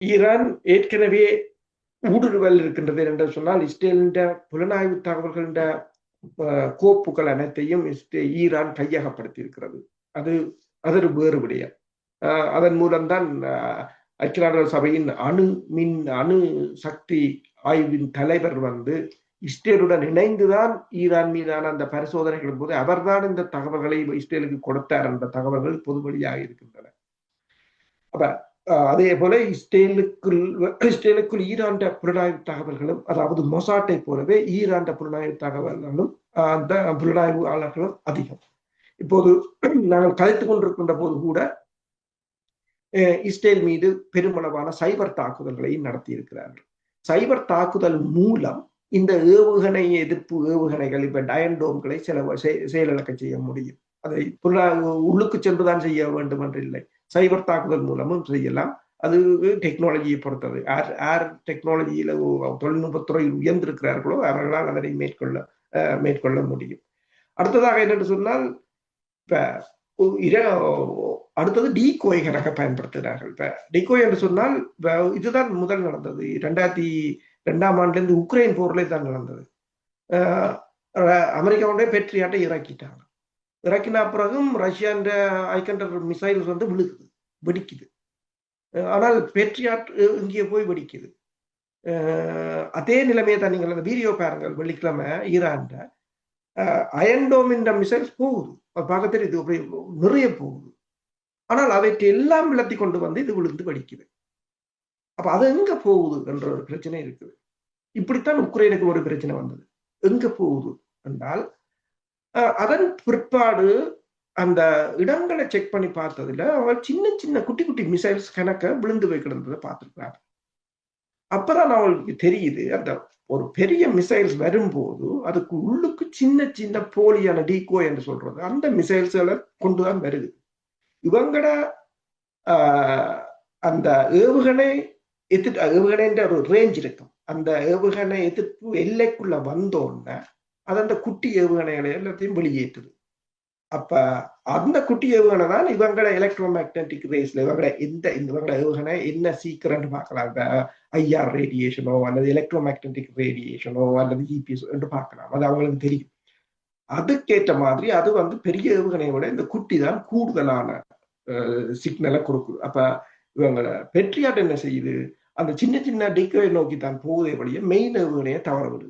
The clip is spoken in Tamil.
ஈரான் ஏற்கனவே ஊடுருவல் இருக்கின்றது என்று சொன்னால் இஸ்ரேலின் புலனாய்வு தகவல்களின் கோப்புகள் அனைத்தையும் ஈரான் கையகப்படுத்தி இருக்கிறது. அது அது வேறு விடயம். அதன் மூலம்தான் ஐக்கிய நாடுகள் சபையின் அணு சக்தி ஆய்வின் தலைவர் இஸ்ரேலுடன் இணைந்துதான் ஈரான் மீதான அந்த பரிசோதனைகளின் போது அவர்தான் இந்த தகவல்களை இஸ்ரேலுக்கு கொடுத்தார் என்ற தகவல்கள் பொதுவெளியாக இருக்கின்றன. அப்ப அதே போல இஸ்ரேலுக்குள் ஈரான் புலனாய்வு தகவல்களும், அதாவது மொசாட்டை போலவே ஈரான் புலனாய்வு தகவல்களும் அந்த புலனாய்வாளர்களும் அதிகம். இப்போது நாங்கள் கலைத்துக் கொண்டிருக்கின்ற போது கூட இஸ்ரேல் மீது பெருமளவான சைபர் தாக்குதல்களை நடத்தி இருக்கிறார்கள். சைபர் தாக்குதல் மூலம் இந்த ஏவுகணை எதிர்ப்பு ஏவுகணைகள் இப்ப டயன்டோம்களை செயலிழக்க செய்ய முடியும். அதை உள்ளுக்கு சென்றுதான் செய்ய வேண்டும் என்று இல்லை, சைபர் தாக்குதல் மூலமும் செய்யலாம். அது டெக்னாலஜியை பொறுத்தது. யார் டெக்னாலஜியில தொழில்நுட்பத்துறை உயர்ந்திருக்கிறார்களோ அவர்களால் அதனை மேற்கொள்ள முடியும். அடுத்ததாக என்னென்று சொன்னால், அடுத்தது டீகோய்களாக பயன்படுத்துகிறார்கள். இப்ப டீகோய் என்று சொன்னால் இதுதான் முதல் நடந்தது 2002ஆம் ஆண்டிலிருந்து உக்ரைன் போர்ல தான் நடந்தது. அமெரிக்காவுடைய பேட்ரியாட்டை இறக்கிட்டாங்க. இறக்கின பிறகும் ரஷ்யான் ஐகண்டர் மிசைல்ஸ் விழுகுது, வெடிக்குது. ஆனால் பேட்ரியாட் இங்கே போய் வெடிக்குது. அதே நிலைமையை தான் நீங்கள் அந்த வீடியோ பாருங்கள். வெள்ளிக்கிழமை ஈரான் அயன்டோம் என்ற மிசைல்ஸ் போகுது, பார்க்க தெரியுது, நிறைய போகுது. ஆனால் அவற்றை எல்லாம் விளத்தி கொண்டு இது விழுந்து வெடிக்குது. அப்ப அது எங்க போகுது என்ற ஒரு பிரச்சனை இருக்குது. இப்படித்தான் உக்ரைனுக்கு ஒரு பிரச்சனை வந்தது. எங்க போகுது என்றால், அதன் பிற்பாடு அந்த இடங்களை செக் பண்ணி பார்த்ததுல அவள் சின்ன சின்ன குட்டி குட்டி மிசைல்ஸ் கணக்க விழுந்து போய் கிடந்ததை பார்த்திருக்கிறார். அப்பதான் அவளுக்கு தெரியுது, அந்த ஒரு பெரிய மிசைல்ஸ் வரும்போது அதுக்கு உள்ளுக்கு சின்ன சின்ன போலியான டீகோ என்று சொல்றது அந்த மிசைல்ஸ்களை கொண்டுதான் வருது. இவங்கட அந்த ஏவுகணை ஏவுகணைன்ற ஒரு ரேஞ்ச் இருக்கும். அந்த ஏவுகணை எதிர்ப்பு எல்லைக்குள்ள வந்தோன்னா அது அந்த குட்டி ஏவுகணைகளை எல்லாத்தையும் வெளியேற்றுது. அப்ப அந்த குட்டி ஏவுகணை தான் இவங்களை எலக்ட்ரோ மேக்னட்டிக் ரேஸ்ல இவங்கள ஏவுகணை என்ன சீக்கிரம் பார்க்கலாம். ஐஆர் ரேடியேஷனோ அல்லது எலக்ட்ரோ மேக்னட்டிக் ரேடியேஷனோ அல்லது ஜிபிஎஸ் என்று பார்க்கலாம். அது அவங்களுக்கு தெரியும். அதுக்கேற்ற மாதிரி அது பெரிய ஏவுகணையை விட இந்த குட்டி தான் கூடுதலான சிக்னலை கொடுக்குது. அப்ப இவங்களை பெட்ரியாட் என்ன செய்யுது, அந்த சின்ன சின்ன டிக்கோயை நோக்கி தான் போவதே வழிய மெயின் ஏவுகணையை தவற விடுது.